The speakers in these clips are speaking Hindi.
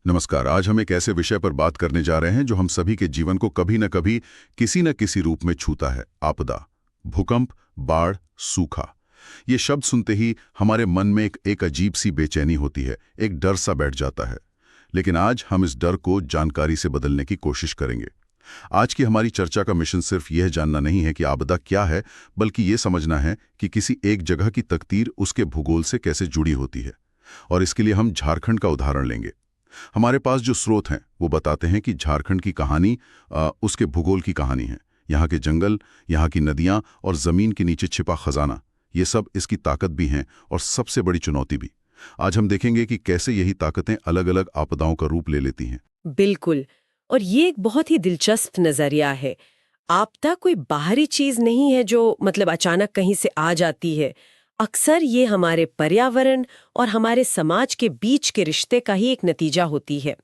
नमस्कार। आज हम एक ऐसे विषय पर बात करने जा रहे हैं जो हम सभी के जीवन को कभी न कभी किसी न किसी रूप में छूता है। आपदा, भूकंप, बाढ़, सूखा। ये शब्द सुनते ही हमारे मन में एक अजीब सी बेचैनी होती है, एक डर सा बैठ जाता है। लेकिन आज हम इस डर को जानकारी से बदलने की कोशिश करेंगे। आज की हमारी चर्चा का मिशन सिर्फ यह जानना नहीं है कि आपदा क्या है, बल्कि ये समझना है कि किसी एक जगह की तकदीर उसके भूगोल से कैसे जुड़ी होती है। और इसके लिए हम झारखंड का उदाहरण लेंगे। हमारे पास जो स्रोत हैं वो बताते हैं कि झारखंड की कहानी उसके भूगोल की कहानी है। यहाँ के जंगल, यहाँ की नदियाँ और ज़मीन के नीचे छिपा खजाना, ये सब इसकी ताकत भी हैं और सबसे बड़ी चुनौती भी। आज हम देखेंगे कि कैसे यही ताकतें अलग अलग आपदाओं का रूप ले लेती हैं। बिल्कुल। और ये एक बहुत ही दिलचस्प नजरिया है। आपदा कोई बाहरी चीज नहीं है जो अचानक कहीं से आ जाती है। अक्सर ये हमारे पर्यावरण और हमारे समाज के बीच के रिश्ते का ही एक नतीजा होती है।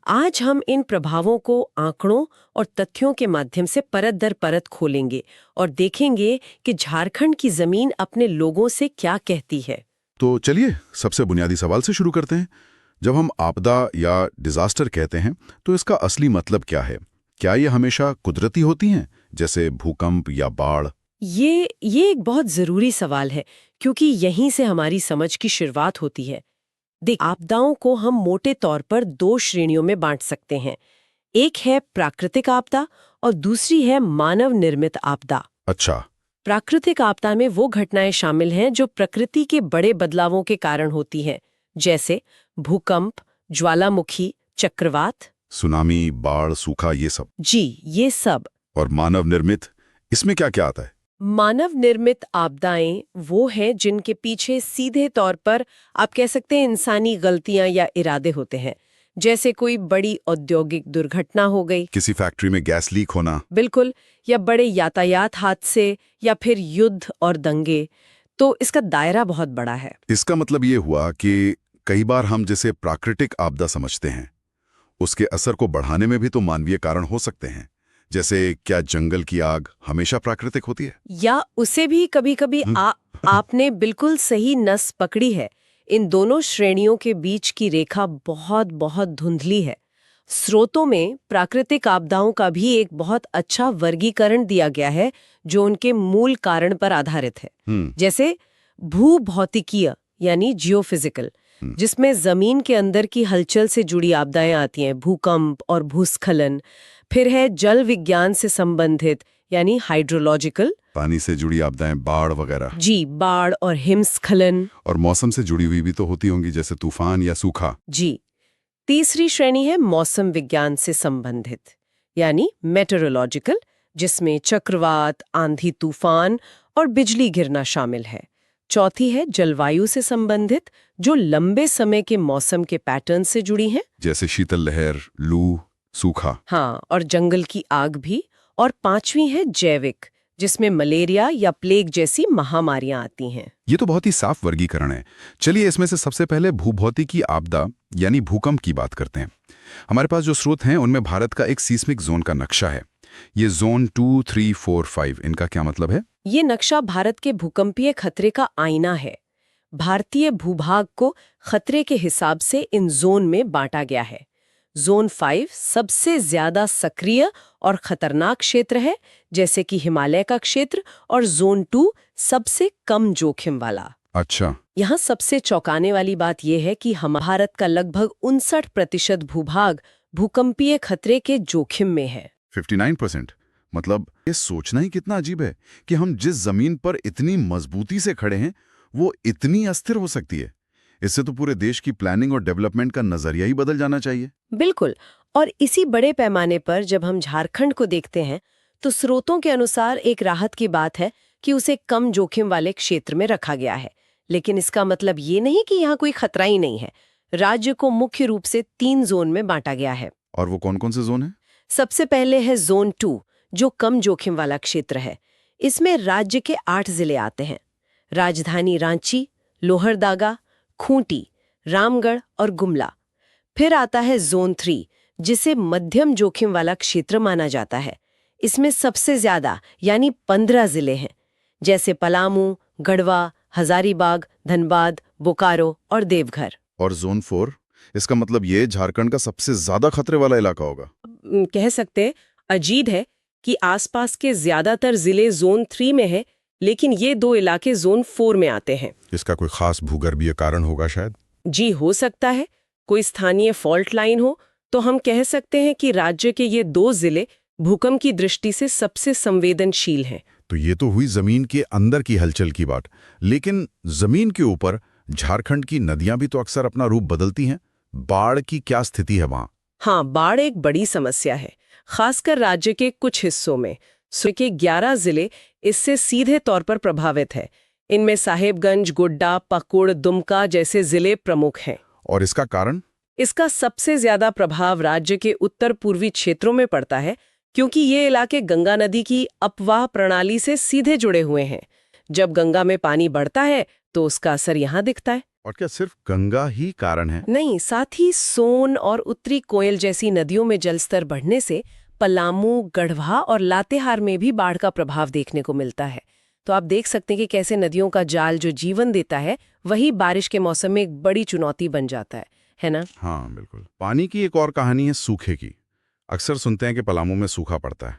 आज हम इन प्रभावों को आंकड़ों और तथ्यों के माध्यम से परत दर परत खोलेंगे और देखेंगे कि झारखंड की जमीन अपने लोगों से क्या कहती है। तो चलिए सबसे बुनियादी सवाल से शुरू करते हैं। जब हम आपदा या डिजास्टर कहते हैं तो इसका असली मतलब क्या है? क्या ये हमेशा कुदरती होती हैं, जैसे भूकंप या बाढ़? ये एक बहुत जरूरी सवाल है, क्योंकि यहीं से हमारी समझ की शुरुआत होती है। देख, आपदाओं को हम मोटे तौर पर दो श्रेणियों में बांट सकते हैं। एक है प्राकृतिक आपदा और दूसरी है मानव निर्मित आपदा। अच्छा। प्राकृतिक आपदा में वो घटनाएं शामिल हैं जो प्रकृति के बड़े बदलावों के कारण होती हैं, जैसे भूकंप, ज्वालामुखी, चक्रवात, सुनामी, बाढ़, सूखा, ये सब। जी, ये सब। और मानव निर्मित, इसमें क्या क्या आता है? मानव निर्मित आपदाएं वो हैं जिनके पीछे सीधे तौर पर आप कह सकते हैं इंसानी गलतियां या इरादे होते हैं। जैसे कोई बड़ी औद्योगिक दुर्घटना हो गई, किसी फैक्ट्री में गैस लीक होना। बिल्कुल, या बड़े यातायात हादसे, या फिर युद्ध और दंगे। तो इसका दायरा बहुत बड़ा है। इसका मतलब ये हुआ कि कई बार हम जिसे प्राकृतिक आपदा समझते हैं उसके असर को बढ़ाने में भी तो मानवीय कारण हो सकते हैं। जैसे क्या जंगल की आग हमेशा प्राकृतिक होती है? या उसे भी कभी-कभी आपने बिल्कुल सही नस पकड़ी है। इन दोनों श्रेणियों के बीच की रेखा बहुत बहुत धुंधली है। स्रोतों में प्राकृतिक आपदाओं का भी एक बहुत अच्छा वर्गीकरण दिया गया है जो उनके मूल कारण पर आधारित है। जैसे भूभौतिकीय यानी जियोफिजिकल, जिसमें जमीन के अंदर की हलचल से जुड़ी आपदाएं आती हैं, भूकंप और भूस्खलन। फिर है जल विज्ञान से संबंधित यानी हाइड्रोलॉजिकल, पानी से जुड़ी आपदाएं, बाढ़ वगैरह। जी, बाढ़ और हिमस्खलन। और मौसम से जुड़ी हुई भी तो होती होंगी, जैसे तूफान या सूखा। जी। तीसरी श्रेणी है मौसम विज्ञान से संबंधित यानी मेटेरोलॉजिकल, जिसमें चक्रवात, आंधी तूफान और बिजली गिरना शामिल है। चौथी है जलवायु से संबंधित, जो लंबे समय के मौसम के पैटर्न से जुड़ी हैं, जैसे शीतल लहर, लू, सूखा। हाँ, और जंगल की आग भी। और पांचवी है जैविक, जिसमें मलेरिया या प्लेग जैसी महामारियां आती हैं। ये तो बहुत ही साफ वर्गीकरण है। चलिए इसमें से सबसे पहले भूभौतिकी आपदा यानी भूकंप की बात करते हैं। हमारे पास जो स्रोत हैं उनमें भारत का एक सीस्मिक जोन का नक्शा है। ये जोन 2, 3, 4, 5, इनका क्या मतलब है? ये नक्शा भारत के भूकंपीय खतरे का आईना है। भारतीय भूभाग को खतरे के हिसाब से इन जोन में बांटा गया है। जोन 5 सबसे ज्यादा सक्रिय और खतरनाक क्षेत्र है, जैसे कि हिमालय का क्षेत्र, और जोन 2 सबसे कम जोखिम वाला। अच्छा। यहाँ सबसे चौंकाने वाली बात यह है कि भारत का लगभग 59% भूभाग भूकंपीय खतरे के जोखिम में है। 59%? मतलब ये सोचना ही कितना अजीब है कि हम जिस जमीन पर इतनी मजबूती से खड़े हैं वो इतनी अस्थिर हो सकती है। इससे तो पूरे देश की प्लानिंग और डेवलपमेंट का नजरिया ही बदल जाना चाहिए। बिल्कुल। और इसी बड़े पैमाने पर जब हम झारखंड को देखते हैं तो स्रोतों के अनुसार एक राहत की बात है कि उसे कम जोखिम वाले क्षेत्र में रखा गया है। लेकिन इसका मतलब ये नहीं कि यहाँ कोई खतरा ही नहीं है। राज्य को मुख्य रूप से 3 जोन में बांटा गया है। और वो कौन कौन से जोन है? सबसे पहले है जोन 2, जो कम जोखिम वाला क्षेत्र है। इसमें राज्य के 8 जिले आते हैं: राजधानी रांची, लोहरदगा, खूंटी, रामगढ़ और गुमला। फिर आता है जोन 3, जिसे मध्यम जोखिम वाला क्षेत्र माना जाता है। इसमें सबसे ज्यादा यानी 15 जिले हैं, जैसे पलामू, गढ़वा, हजारीबाग, धनबाद, बोकारो और देवघर। और जोन 4? इसका मतलब ये झारखंड का सबसे ज्यादा खतरे वाला इलाका होगा। कह सकते हैं अजीब है कि आसपास के ज्यादातर जिले जोन 3 में है, लेकिन ये दो इलाके जोन 4 में आते हैं। इसका कोई खास भूगर्भीय कारण होगा शायद। जी हो सकता है, कोई स्थानीय फॉल्ट लाइन हो। तो हम कह सकते हैं कि राज्य के ये दो जिले भूकंप की दृष्टि से सबसे संवेदनशील हैं। तो ये तो हुई जमीन के अंदर की हलचल की बात, लेकिन जमीन के ऊपर झारखंड की नदियां भी तो अक्सर अपना रूप बदलती हैं। बाढ़ की क्या स्थिति है वहां? हाँ, बाढ़ एक बड़ी समस्या है, खासकर राज्य के कुछ हिस्सों में। सूबे के 11 जिले इससे सीधे तौर पर प्रभावित है। इनमें साहेबगंज, गोड्डा, पाकुड़, दुमका जैसे जिले प्रमुख हैं। और इसका कारण? इसका सबसे ज्यादा प्रभाव राज्य के उत्तर पूर्वी क्षेत्रों में पड़ता है, क्योंकि ये इलाके गंगा नदी की अपवाह प्रणाली से सीधे जुड़े हुए हैं। जब गंगा में पानी बढ़ता है तो उसका असर यहाँ दिखता है। और क्या सिर्फ गंगा ही कारण है? नहीं, साथ ही सोन और उत्तरी कोयल जैसी नदियों में जलस्तर बढ़ने से पलामू, गढ़वा और लातेहार में भी बाढ़ का प्रभाव देखने को मिलता है। तो आप देख सकते हैं कि कैसे नदियों का जाल जो जीवन देता है, वही बारिश के मौसम में एक बड़ी चुनौती बन जाता है ना? हाँ बिल्कुल। पानी की एक और कहानी है सूखे की। अक्सर सुनते हैं कि पलामू में सूखा पड़ता है।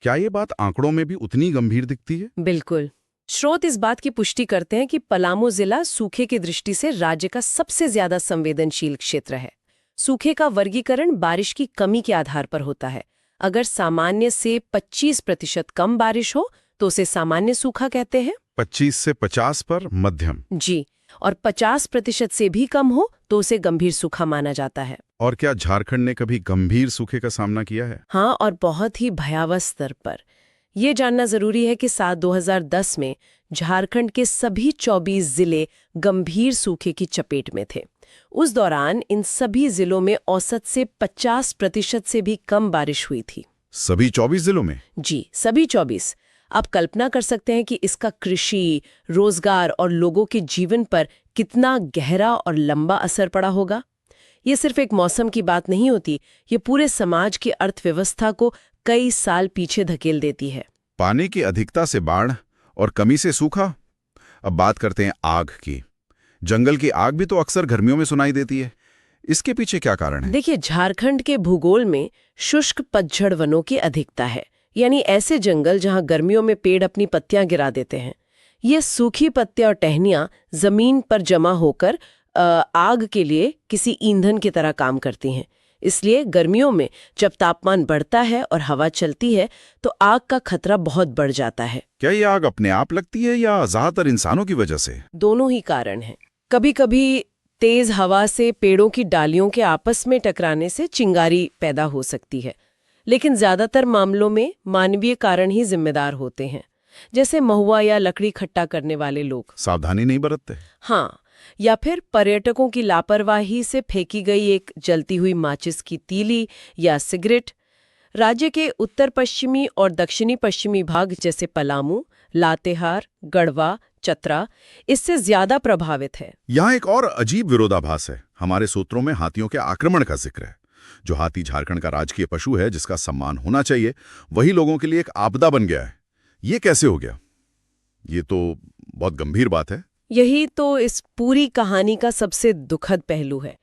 क्या ये बात आंकड़ों में भी उतनी गंभीर दिखती है? बिल्कुल। स्रोत इस बात की पुष्टि करते हैं कि पलामू जिला सूखे की दृष्टि से राज्य का सबसे ज्यादा संवेदनशील क्षेत्र है। सूखे का वर्गीकरण बारिश की कमी के आधार पर होता है। अगर सामान्य से 25% कम बारिश हो तो उसे सामान्य सूखा कहते हैं। 25 से 50 पर मध्यम। जी, और 50% से भी कम हो तो उसे गंभीर सूखा माना जाता है। और क्या झारखंड ने कभी गंभीर सूखे का सामना किया है? हाँ, और बहुत ही भयावह स्तर पर। ये जानना जरूरी है कि साल 2010 में झारखंड के सभी 24 जिले गंभीर सूखे की चपेट में थे। उस दौरान इन सभी जिलों में औसत से 50% से भी कम बारिश हुई थी। सभी 24 जिलों में? जी, सभी 24। आप कल्पना कर सकते हैं कि इसका कृषि, रोजगार और लोगों के जीवन पर कितना गहरा और लंबा असर पड़ा होगा। ये सिर्फ एक मौसम की बात नहीं होती, ये पूरे समाज की अर्थव्यवस्था को कई साल पीछे धकेल देती है। पानी की अधिकता से बाढ़ और कमी से सूखा। अब बात करते हैं आग की। जंगल की आग भी तो अक्सर गर्मियों में सुनाई देती है। इसके पीछे क्या कारण है? देखिए, झारखंड के भूगोल में शुष्क पतझड़ वनों की अधिकता है, यानी ऐसे जंगल जहां गर्मियों में पेड़ अपनी पत्तियां गिरा देते हैं। ये सूखी पत्तियां और टहनियां जमीन पर जमा होकर आग के लिए किसी ईंधन की तरह काम करती हैं। इसलिए गर्मियों में जब तापमान बढ़ता है और हवा चलती है तो आग का खतरा बहुत बढ़ जाता है। क्या ये आग अपने आप लगती है या ज्यादातर इंसानों की वजह से? दोनों ही कारण हैं। कभी-कभी तेज हवा से पेड़ों की डालियों के आपस में टकराने से चिंगारी पैदा हो सकती है, लेकिन ज्यादातर मामलों में मानवीय कारण ही जिम्मेदार होते हैं, जैसे महुआ या लकड़ी खट्टा करने वाले लोग सावधानी नहीं बरतते। हाँ, या फिर पर्यटकों की लापरवाही से फेंकी गई एक जलती हुई माचिस की तीली या सिगरेट। राज्य के उत्तर पश्चिमी और दक्षिणी पश्चिमी भाग जैसे पलामू, लातेहार, गढ़वा, चतरा इससे ज्यादा प्रभावित है। यहाँ एक और अजीब विरोधाभास है। हमारे सूत्रों में हाथियों के आक्रमण का जिक्र है। जो हाथी झारखंड का राजकीय पशु है, जिसका सम्मान होना चाहिए, वही लोगों के लिए एक आपदा बन गया है। ये कैसे हो गया? ये तो बहुत गंभीर बात है। यही तो इस पूरी कहानी का सबसे दुखद पहलू है।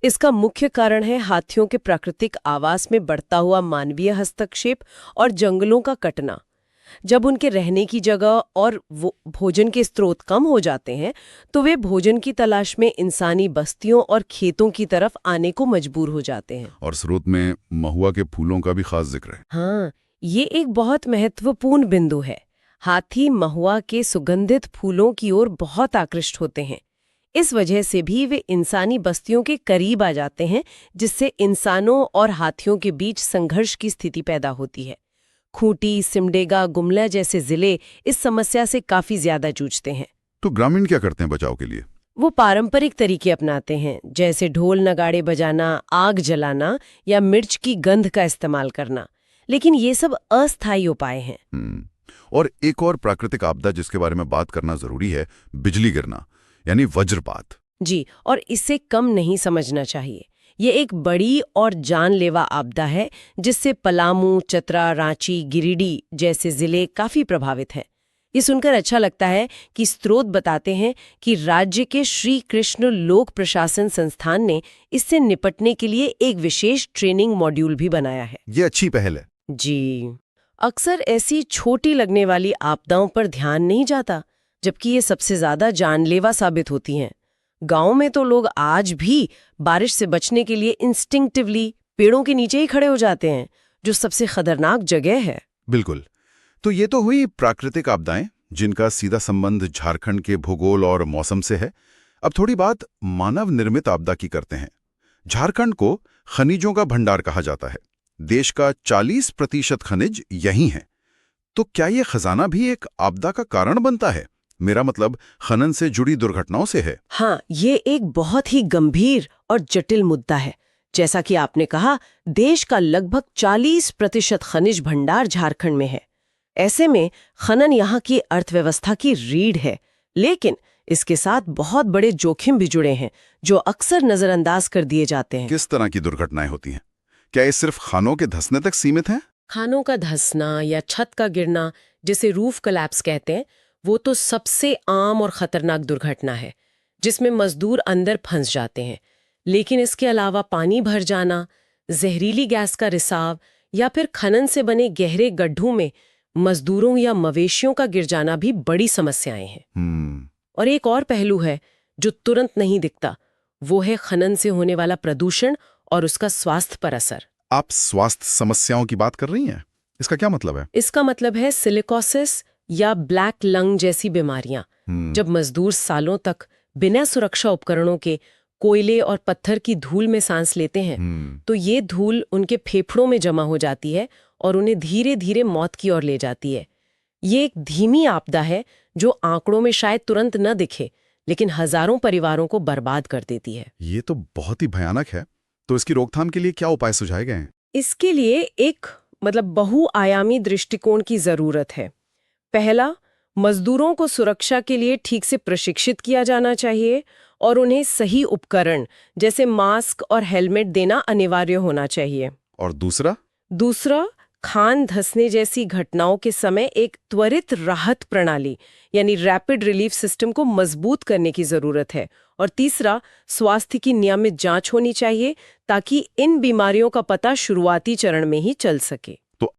इसका मुख्य कारण है हाथियों के प्राकृतिक आवास में बढ़ता हुआ मानवीय हस्तक्षेप और जंगलों का कटना। जब उनके रहने की जगह और भोजन के स्रोत कम हो जाते हैं तो वे भोजन की तलाश में इंसानी बस्तियों और खेतों की तरफ आने को मजबूर हो जाते हैं। और स्रोत में महुआ के फूलों का भी खास जिक्र है। हाँ, ये एक बहुत महत्वपूर्ण बिंदु है। हाथी महुआ के सुगंधित फूलों की ओर बहुत आकृष्ट होते हैं। इस वजह से भी वे इंसानी बस्तियों के करीब आ जाते हैं, जिससे इंसानों और हाथियों के बीच संघर्ष की स्थिति पैदा होती है। खूंटी, सिमडेगा, गुमला जैसे जिले इस समस्या से काफी ज्यादा जूझते हैं। तो ग्रामीण क्या करते हैं बचाव के लिए? वो पारंपरिक तरीके अपनाते हैं, जैसे ढोल नगाड़े बजाना, आग जलाना या मिर्च की गंध का इस्तेमाल करना। लेकिन ये सब अस्थायी उपाय हैं। और एक और प्राकृतिक आपदा जिसके बारे में बात करना जरूरी है, बिजली गिरना, यानी वज्रपात। जी, और इसे कम नहीं समझना चाहिए। ये एक बड़ी और जानलेवा आपदा है जिससे पलामू, चतरा, रांची, गिरिडीह जैसे जिले काफी प्रभावित हैं। ये सुनकर अच्छा लगता है कि स्रोत बताते हैं कि राज्य के श्री कृष्ण लोक प्रशासन संस्थान ने इससे निपटने के लिए एक विशेष ट्रेनिंग मॉड्यूल भी बनाया है। ये अच्छी पहल है। जी, अक्सर ऐसी छोटी लगने वाली आपदाओं पर ध्यान नहीं जाता, जबकि ये सबसे ज्यादा जानलेवा साबित होती हैं। गांव में तो लोग आज भी बारिश से बचने के लिए इंस्टिंक्टिवली पेड़ों के नीचे ही खड़े हो जाते हैं, जो सबसे खतरनाक जगह है। बिल्कुल। तो ये तो हुई प्राकृतिक आपदाएं, जिनका सीधा संबंध झारखंड के भूगोल और मौसम से है। अब थोड़ी बात मानव निर्मित आपदा की करते हैं। झारखंड को खनिजों का भंडार कहा जाता है। देश का 40% खनिज यहीं है। तो क्या ये खजाना भी एक आपदा का कारण बनता है? मेरा मतलब खनन से जुड़ी दुर्घटनाओं से है। हाँ, ये एक बहुत ही गंभीर और जटिल मुद्दा है। जैसा कि आपने कहा, देश का लगभग 40% खनिज भंडार झारखंड में है। ऐसे में खनन यहाँ की अर्थव्यवस्था की रीढ़ है, लेकिन इसके साथ बहुत बड़े जोखिम भी जुड़े हैं, जो अक्सर नजरअंदाज कर दिए जाते हैं। किस तरह की दुर्घटनाएं होती हैं? क्या ये सिर्फ खानों के धंसने तक सीमित है? खानों का धंसना या छत का गिरना, जिसे रूफ कोलैप्स कहते हैं, वो तो सबसे आम और खतरनाक दुर्घटना है, जिसमें मजदूर अंदर फंस जाते हैं। लेकिन इसके अलावा पानी भर जाना, जहरीली गैस का रिसाव या फिर खनन से बने गहरे गड्ढों में मजदूरों या मवेशियों का गिर जाना भी बड़ी समस्याएं हैं। और एक और पहलू है जो तुरंत नहीं दिखता, वो है खनन से होने वाला प्रदूषण और उसका स्वास्थ्य पर असर। आप स्वास्थ्य समस्याओं की बात कर रही हैं? इसका क्या मतलब है? इसका मतलब है सिलिकोसिस या ब्लैक लंग जैसी बीमारियां। जब मजदूर सालों तक बिना सुरक्षा उपकरणों के कोयले और पत्थर की धूल में सांस लेते हैं, तो ये धूल उनके फेफड़ों में जमा हो जाती है और उन्हें धीरे धीरे मौत की ओर ले जाती है। ये एक धीमी आपदा है जो आंकड़ों में शायद तुरंत न दिखे, लेकिन हजारों परिवारों को बर्बाद कर देती है। ये तो बहुत ही भयानक है। तो इसकी रोकथाम के लिए क्या उपाय सुझाए गए हैं? इसके लिए एक बहुआयामी दृष्टिकोण की जरूरत है। पहला, मजदूरों को सुरक्षा के लिए ठीक से प्रशिक्षित किया जाना चाहिए और उन्हें सही उपकरण जैसे मास्क और हेलमेट देना अनिवार्य होना चाहिए। और दूसरा, खान धंसने जैसी घटनाओं के समय एक त्वरित राहत प्रणाली यानी रैपिड रिलीफ सिस्टम को मजबूत करने की जरूरत है। और तीसरा, स्वास्थ्य की नियमित जांच होनी चाहिए ताकि इन बीमारियों का पता शुरुआती चरण में ही चल सके।